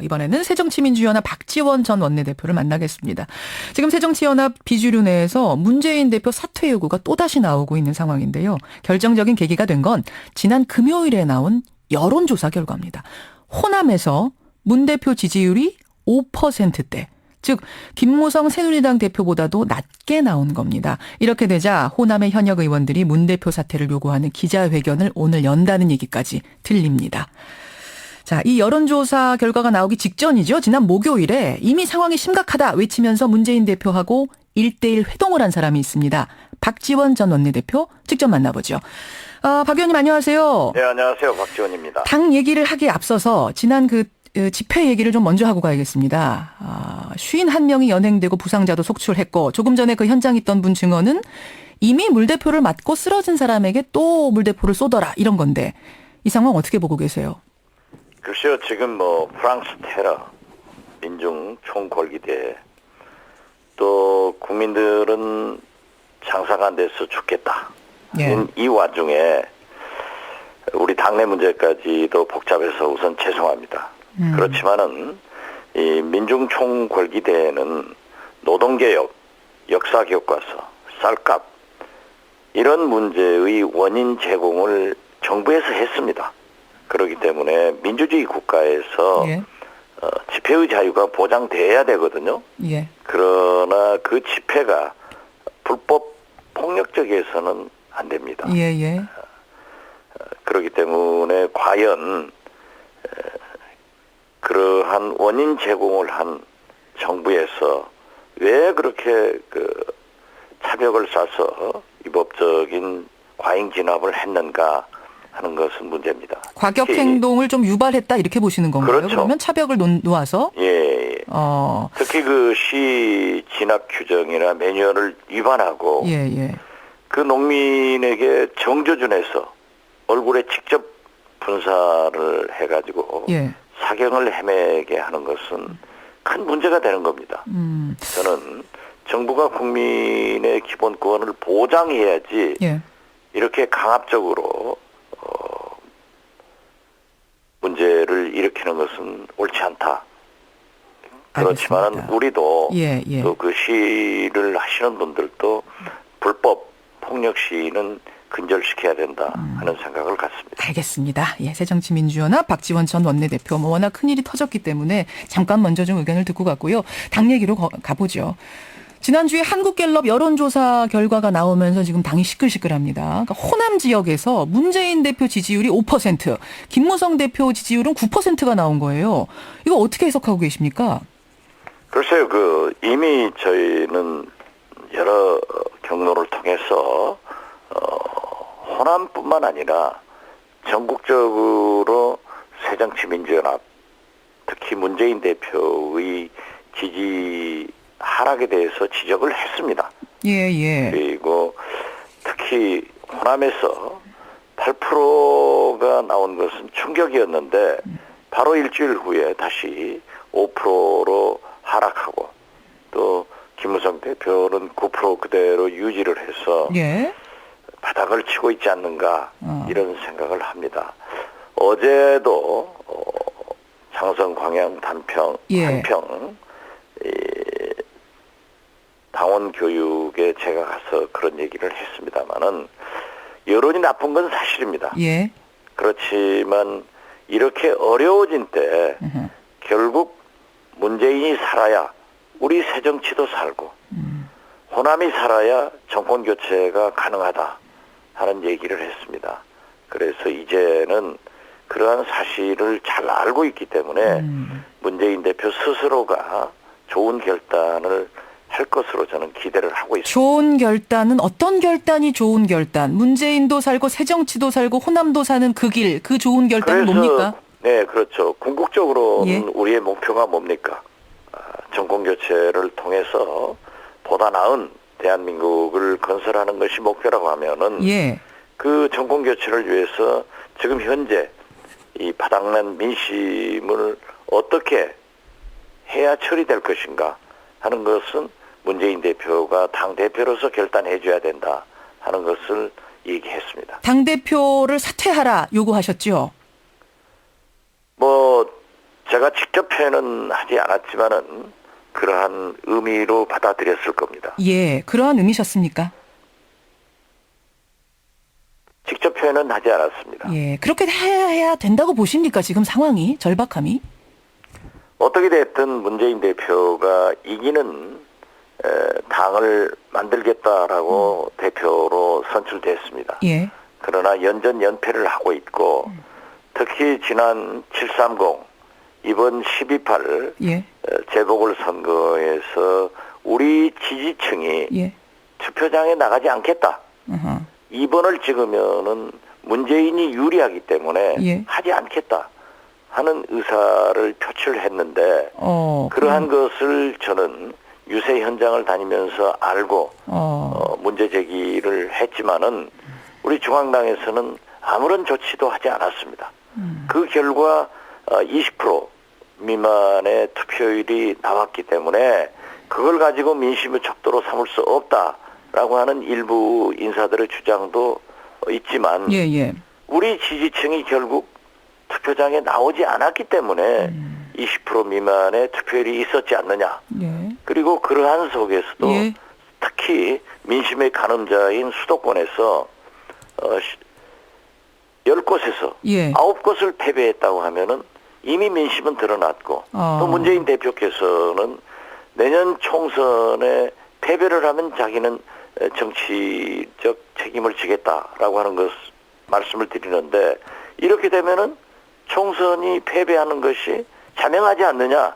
이번에는 새정치민주연합 박지원 전 원내대표를 만나겠습니다. 지금 새정치연합 비주류 내에서 문재인 대표 사퇴 요구가 또다시 나오고 있는 상황인데요. 결정적인 계기가 된 건 지난 금요일에 나온 여론조사 결과입니다. 호남에서 문 대표 지지율이 5%대. 즉 김무성 새누리당 대표보다도 낮게 나온 겁니다. 이렇게 되자 호남의 현역 의원들이 문 대표 사퇴를 요구하는 기자회견을 오늘 연다는 얘기까지 들립니다. 자, 이 여론조사 결과가 나오기 직전이죠. 지난 목요일에 이미 상황이 심각하다 외치면서 문재인 대표하고 1대1 회동을 한 사람이 있습니다. 박지원 전 원내대표 직접 만나보죠. 박 의원님 안녕하세요. 네, 안녕하세요. 박지원입니다. 당 얘기를 하기에 앞서서 지난 그 집회 얘기를 좀 먼저 하고 가야겠습니다. 51명이 연행되고 부상자도 속출했고 조금 전에 그 현장에 있던 분 증언은 이미 물대포를 맞고 쓰러진 사람에게 또 물대포를 쏘더라 이런 건데 이 상황 어떻게 보고 계세요? 글쎄요. 지금 프랑스 테러, 민중 총궐기대 또 국민들은 장사가 안 돼서 죽겠다. 예. 이 와중에 우리 당내 문제까지도 복잡해서 우선 죄송합니다. 그렇지만은 이 민중 총궐기대회는 노동개혁, 역사교과서, 쌀값 이런 문제의 원인 제공을 정부에서 했습니다. 그렇기 때문에 민주주의 국가에서 예. 집회의 자유가 보장돼야 되거든요. 예. 그러나 그 집회가 불법 폭력적에서는 안 됩니다. 예. 그렇기 때문에 과연 그러한 원인 제공을 한 정부에서 왜 그렇게 차벽을 쏴서 위법적인 과잉 진압을 했는가 하는 것은 문제입니다. 과격 행동을 좀 유발했다 이렇게 보시는 건가요? 그렇죠. 그러면 차벽을 놓아서? 예. 특히 그 시 진압 규정이나 매뉴얼을 위반하고 예. 그 농민에게 정조준해서 얼굴에 직접 분사를 해가지고 예. 사경을 헤매게 하는 것은 큰 문제가 되는 겁니다. 저는 정부가 국민의 기본권을 보장해야지 예. 이렇게 강압적으로 문제를 일으키는 것은 옳지 않다. 그렇지만 알겠습니다. 우리도 예. 또 그 시를 하시는 분들도 불법 폭력 시위는 근절시켜야 된다 하는 생각을 갖습니다. 알겠습니다. 예, 새정치민주연합 박지원 전 원내대표 워낙 큰일이 터졌기 때문에 잠깐 먼저 좀 의견을 듣고 갔고요. 당 얘기로 가보죠. 지난주에 한국갤럽 여론조사 결과가 나오면서 지금 당이 시끌시끌합니다. 그러니까 호남 지역에서 문재인 대표 지지율이 5%, 김무성 대표 지지율은 9%가 나온 거예요. 이거 어떻게 해석하고 계십니까? 글쎄요, 이미 저희는 여러 경로를 통해서 호남뿐만 아니라 전국적으로 새정치민주연합, 특히 문재인 대표의 지지 하락에 대해서 지적을 했습니다. 예. 그리고 특히 호남에서 8%가 나온 것은 충격이었는데 바로 일주일 후에 다시 5%로 하락하고 또 김무성 대표는 9% 그대로 유지를 해서 예. 바닥을 치고 있지 않는가 이런 생각을 합니다. 어제도 장성 광양 단평 한평 당원 교육에 제가 가서 그런 얘기를 했습니다마는 여론이 나쁜 건 사실입니다. 예. 그렇지만 이렇게 어려워진 때 결국 문재인이 살아야 우리 새정치도 살고 호남이 살아야 정권 교체가 가능하다 하는 얘기를 했습니다. 그래서 이제는 그러한 사실을 잘 알고 있기 때문에 문재인 대표 스스로가 좋은 결단을 할 것으로 저는 기대를 하고 있습니다. 좋은 결단은 어떤 결단이 좋은 결단? 문재인도 살고 새정치도 살고 호남도 사는 그 길, 그 좋은 결단은 뭡니까? 네, 그렇죠. 궁극적으로는 예. 우리의 목표가 뭡니까? 정권 교체를 통해서 보다 나은 대한민국을 건설하는 것이 목표라고 하면은 예. 그 정권 교체를 위해서 지금 현재 이 바닥난 민심을 어떻게 해야 처리될 것인가 하는 것은 문재인 대표가 당대표로서 결단해 줘야 된다 하는 것을 얘기했습니다. 당대표를 사퇴하라 요구하셨죠? 제가 직접 표현은 하지 않았지만은 그러한 의미로 받아들였을 겁니다. 예, 그러한 의미셨습니까? 직접 표현은 하지 않았습니다. 예, 그렇게 해야 된다고 보십니까? 지금 상황이, 절박함이? 어떻게 됐든 문재인 대표가 이기는 당을 만들겠다라고 대표로 선출됐습니다. 예. 그러나 연전연패를 하고 있고 특히 지난 7.30 이번 12.8 예. 재보궐선거에서 우리 지지층이 예. 투표장에 나가지 않겠다. 어허. 2번을 찍으면은 문재인이 유리하기 때문에 예. 하지 않겠다 하는 의사를 표출했는데 그러한 것을 저는 유세 현장을 다니면서 알고 문제 제기를 했지만은 우리 중앙당에서는 아무런 조치도 하지 않았습니다. 그 결과 20% 미만의 투표율이 나왔기 때문에 그걸 가지고 민심을 척도로 삼을 수 없다라고 하는 일부 인사들의 주장도 있지만 예, 예. 우리 지지층이 결국 투표장에 나오지 않았기 때문에 20% 미만의 투표율이 있었지 않느냐. 예. 그리고 그러한 속에서도 예. 특히 민심의 가늠자인 수도권에서 10곳에서 예. 9곳을 패배했다고 하면은 이미 민심은 드러났고 또 문재인 대표께서는 내년 총선에 패배를 하면 자기는 정치적 책임을 지겠다라고 하는 것 말씀을 드리는데 이렇게 되면은 총선이 패배하는 것이 자명하지 않느냐.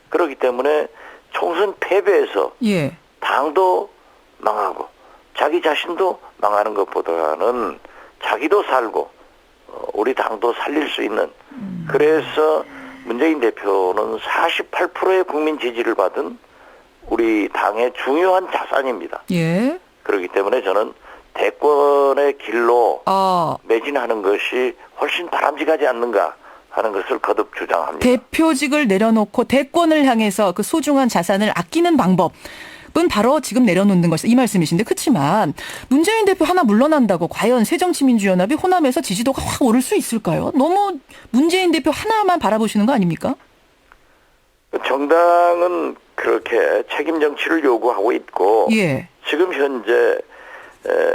그렇기 때문에 총선 패배에서 예. 당도 망하고 자기 자신도 망하는 것보다는 자기도 살고 우리 당도 살릴 수 있는 그래서 문재인 대표는 48%의 국민 지지를 받은 우리 당의 중요한 자산입니다. 예. 그렇기 때문에 저는 대권의 길로 매진하는 것이 훨씬 바람직하지 않는가 하는 것을 거듭 주장합니다. 대표직을 내려놓고 대권을 향해서 그 소중한 자산을 아끼는 방법은 바로 지금 내려놓는 것이다. 이 말씀이신데 그렇지만 문재인 대표 하나 물러난다고 과연 새정치민주연합이 호남에서 지지도가 확 오를 수 있을까요? 너무 문재인 대표 하나만 바라보시는 거 아닙니까? 정당은 그렇게 책임 정치를 요구하고 있고 예. 지금 현재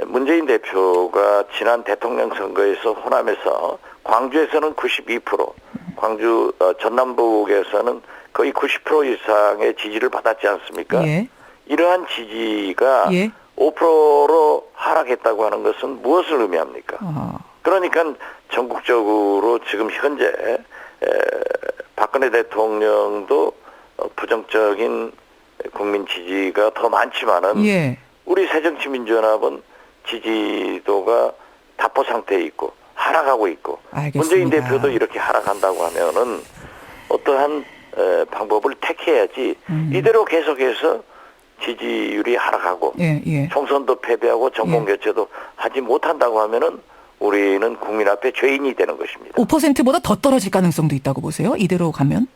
문재인 대표가 지난 대통령 선거에서 호남에서 광주에서는 92%, 광주 전남북에서는 거의 90% 이상의 지지를 받았지 않습니까? 예. 이러한 지지가 예. 5%로 하락했다고 하는 것은 무엇을 의미합니까? 그러니까 전국적으로 지금 현재 박근혜 대통령도 부정적인 국민 지지가 더 많지만은 예. 우리 새정치민주연합은 지지도가 답보 상태에 있고 하락하고 있고 알겠습니다. 문재인 대표도 이렇게 하락한다고 하면은 어떠한 방법을 택해야지 이대로 계속해서 지지율이 하락하고 예, 예. 총선도 패배하고 정권 예. 교체도 하지 못한다고 하면은 우리는 국민 앞에 죄인이 되는 것입니다. 5%보다 더 떨어질 가능성도 있다고 보세요? 이대로 가면?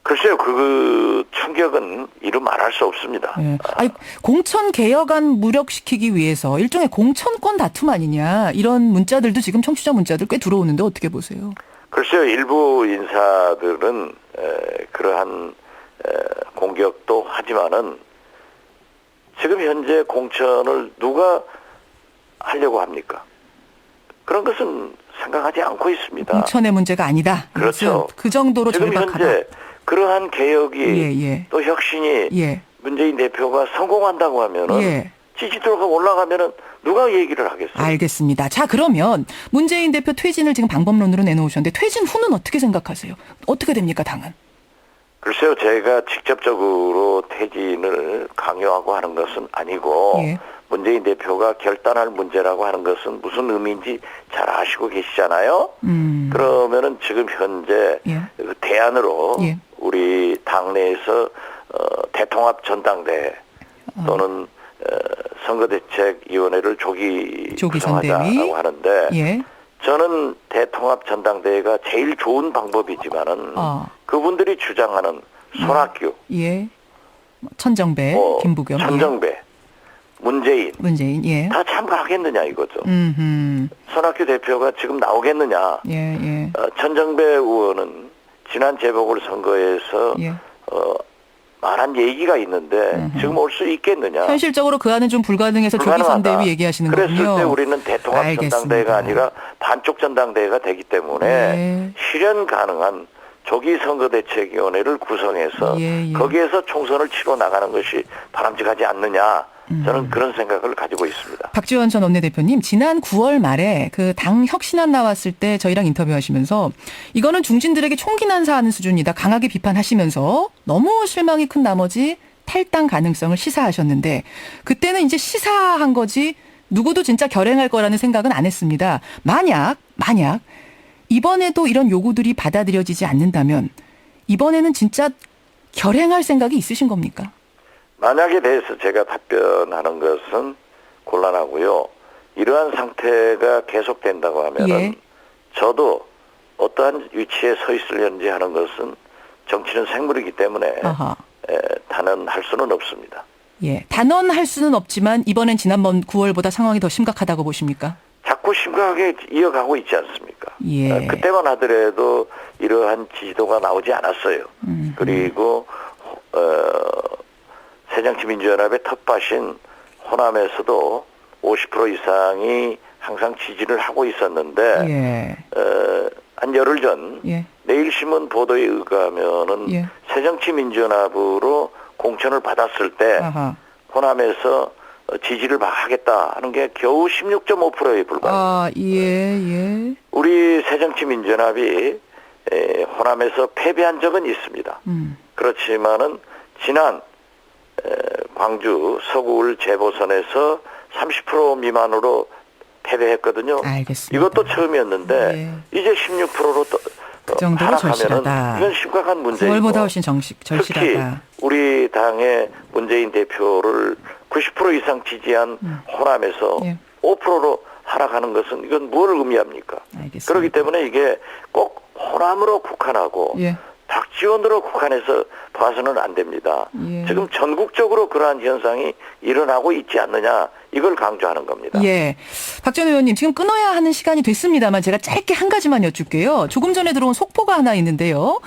글쎄요, 그 충격은 이루 말할 수 없습니다. 예. 아니, 공천 개혁안 무력시키기 위해서 일종의 공천권 다툼 아니냐 이런 문자들도 지금 청취자 문자들 꽤 들어오는데 어떻게 보세요? 글쎄요, 일부 인사들은 그러한 공격도 하지만은 지금 현재 공천을 누가 하려고 합니까? 그런 것은 생각하지 않고 있습니다. 공천의 문제가 아니다. 그렇죠. 그 정도로 지금 절박하다. 현재 그러한 개혁이 예. 또 혁신이 예. 문재인 대표가 성공한다고 하면은 예. 지지도가 올라가면은 누가 얘기를 하겠어요? 알겠습니다. 자, 그러면 문재인 대표 퇴진을 지금 방법론으로 내놓으셨는데 퇴진 후는 어떻게 생각하세요? 어떻게 됩니까, 당은? 글쎄요, 제가 직접적으로 퇴진을 강요하고 하는 것은 아니고 예. 문재인 대표가 결단할 문제라고 하는 것은 무슨 의미인지 잘 아시고 계시잖아요. 그러면은 지금 현재 예. 그 대안으로 예. 우리 당내에서 대통합 전당대회 또는 선거대책위원회를 조기 구성하자라고 선대위. 하는데 예. 저는 대통합 전당대회가 제일 좋은 방법이지만은 그분들이 주장하는 손학규, 예. 천정배, 김부겸, 천정배, 문재인 예. 다 참가하겠느냐 이거죠. 음흠. 손학규 대표가 지금 나오겠느냐. 예. 천정배 의원은 지난 재보궐선거에서 예. 많은 얘기가 있는데 지금 올 수 있겠느냐. 현실적으로 그 안은 좀 불가능해서 조기 불가능하다. 선대위 얘기하시는 그랬을 거군요. 때 우리는 대통합 알겠습니다. 전당대회가 아니라 반쪽 전당대회가 되기 때문에 예. 실현 가능한 조기 선거대책위원회를 구성해서 예, 예. 거기에서 총선을 치러 나가는 것이 바람직하지 않느냐. 저는 그런 생각을 가지고 있습니다. 박지원 전 원내대표님, 지난 9월 말에 그 당 혁신안 나왔을 때 저희랑 인터뷰하시면서 이거는 중진들에게 총기 난사하는 수준이다 강하게 비판하시면서 너무 실망이 큰 나머지 탈당 가능성을 시사하셨는데 그때는 이제 시사한 거지 누구도 진짜 결행할 거라는 생각은 안 했습니다. 만약 이번에도 이런 요구들이 받아들여지지 않는다면 이번에는 진짜 결행할 생각이 있으신 겁니까? 만약에 대해서 제가 답변하는 것은 곤란하고요. 이러한 상태가 계속된다고 하면은 예. 저도 어떠한 위치에 서 있으려는지 하는 것은 정치는 생물이기 때문에 아하. 단언할 수는 없습니다. 예, 단언할 수는 없지만 이번엔 지난번 9월보다 상황이 더 심각하다고 보십니까? 자꾸 심각하게 이어가고 있지 않습니까? 예. 그때만 하더라도 이러한 지지도가 나오지 않았어요. 그리고 새정치민주연합의 텃밭인 호남에서도 50% 이상이 항상 지지를 하고 있었는데 예. 한 열흘 전 예. 내일신문 보도에 의하면은 예. 새정치민주연합으로 공천을 받았을 때 아하. 호남에서 지지를 막 하겠다 하는 게 겨우 16.5%에 불과합니다. 아, 예. 우리 새정치민주연합이 호남에서 패배한 적은 있습니다. 그렇지만은 지난 광주 서구울 재보선에서 30% 미만으로 패배했거든요. 알겠습니다. 이것도 처음이었는데 이제 16%로 그 정도로 절실하다. 이건 심각한 문제이고 9월보다 훨씬 특히 절실하다. 우리 당의 문재인 대표를 90% 이상 지지한 호남에서 예. 5%로 하락하는 것은 이건 뭘 의미합니까? 알겠습니다. 그렇기 때문에 이게 꼭 호남으로 국한하고 예. 박지원으로 국한해서 봐서는 안 됩니다. 예. 지금 전국적으로 그러한 현상이 일어나고 있지 않느냐 이걸 강조하는 겁니다. 예. 박 전 의원님, 지금 끊어야 하는 시간이 됐습니다만 제가 짧게 한 가지만 여쭐게요. 조금 전에 들어온 속보가 하나 있는데요.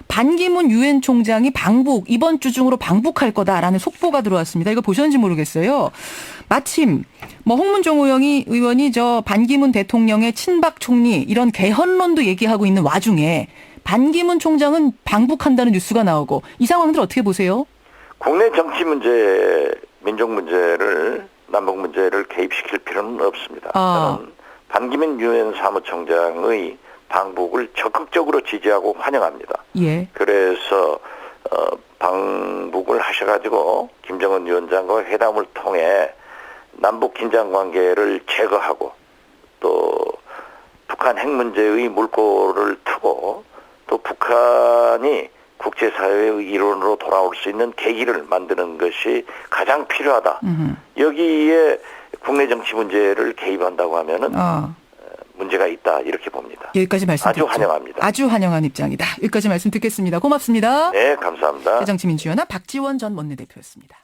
반기문 유엔 총장이 방북, 이번 주 중으로 방북할 거다라는 속보가 들어왔습니다. 이거 보셨는지 모르겠어요. 마침 홍문종 의원이 저 반기문 대통령의 친박 총리 이런 개헌론도 얘기하고 있는 와중에 반기문 총장은 방북한다는 뉴스가 나오고 이 상황들 어떻게 보세요? 국내 정치 문제, 민족 문제를 남북 문제를 개입시킬 필요는 없습니다. 저는 반기문 유엔 사무총장의 방북을 적극적으로 지지하고 환영합니다. 예. 그래서 방북을 하셔가지고 김정은 위원장과 회담을 통해 남북 긴장 관계를 제거하고 또 북한 핵 문제의 물꼬를 트고 또 북한이 국제사회의 일원으로 돌아올 수 있는 계기를 만드는 것이 가장 필요하다. 여기에 국내 정치 문제를 개입한다고 하면은 문제가 있다 이렇게 봅니다. 여기까지 말씀 아주 듣죠. 환영합니다. 아주 환영한 입장이다. 여기까지 말씀 듣겠습니다. 고맙습니다. 네, 감사합니다. 새정치민주연합 박지원 전 원내대표였습니다.